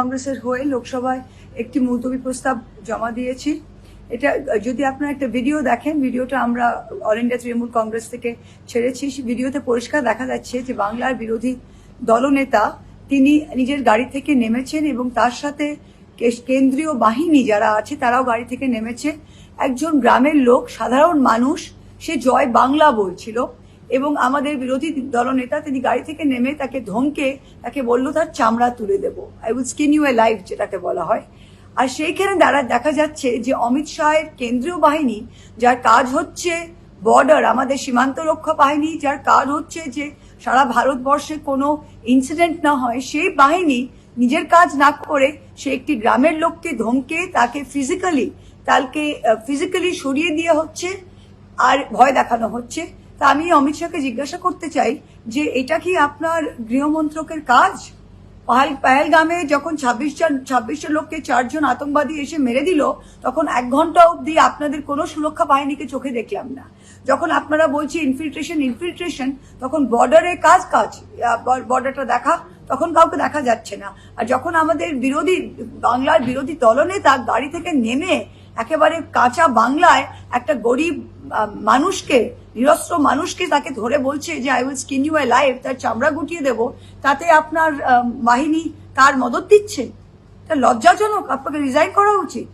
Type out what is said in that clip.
কংগ্রেসের হয়ে লোকসভায় একটি মুলতবি প্রস্তাব জমা দিয়েছি। এটা যদি আপনারা একটা ভিডিও দেখেন, ভিডিওটা আমরা অল ইন্ডিয়া তৃণমূল কংগ্রেস থেকে ছেড়েছি। ভিডিওতে পরিষ্কার দেখা যাচ্ছে যে বাংলার বিরোধী দলনেতা তিনি নিজের গাড়ি থেকে নেমেছেন এবং তার সাথে কেন্দ্রীয় বাহিনী যারা আছে তারাও গাড়ি থেকে নেমেছে। একজন গ্রামের লোক, সাধারণ মানুষ, সে জয় বাংলা বলছিল এবং আমাদের বিরোধী দলনেতা তিনি গাড়ি থেকে নেমে তাকে ধমকে তাকে বললো তার চামড়া তুলে দেবো, I will skin you alive যেটাকে বলা হয়। আর সেইখানে দেখা যাচ্ছে যে অমিত শাহের কেন্দ্রীয় বাহিনী, যার কাজ হচ্ছে বর্ডার, আমাদের সীমান্ত রক্ষা বাহিনী, যার কাজ হচ্ছে যে সারা ভারতবর্ষে কোনো ইনসিডেন্ট না হয়, সেই বাহিনী নিজের কাজ না করে সে একটি গ্রামের লোককে ধমকে তাকে ফিজিক্যালি সরিয়ে দিয়ে হচ্ছে আর ভয় দেখানো হচ্ছে। তা আমি অমিত শাহকে জিজ্ঞাসা করতে চাই যে এটা কি আপনার গৃহমন্ত্রকের কাজ? পাহেলগামে যখন 26টা লোককে 4 জন আতঙ্কবাদী এসে মেরে দিল, তখন 1 ঘন্টা অবধি আপনাদের কোনো সুরক্ষা বাহিনীকে চোখে দেখলাম না। যখন আপনারা বলছি ইনফিল্ট্রেশন, তখন বর্ডারের কাজ বর্ডারটা দেখা, তখন কাউকে দেখা যাচ্ছে না। আর যখন আমাদের বাংলার বিরোধী দলনেতা গাড়ি থেকে নেমে একেবারে কাঁচা বাংলায় একটা গরিব মানুষকে, নিরস্ত্র মানুষকে তাকে ধরে বলছে যে I will skin you alive, তার চামড়া গুটিয়ে দেবো, তাতে আপনার বাহিনী তার মদত দিচ্ছে। এটা লজ্জাজনক, আপনাকে রিজাইন করা উচিত।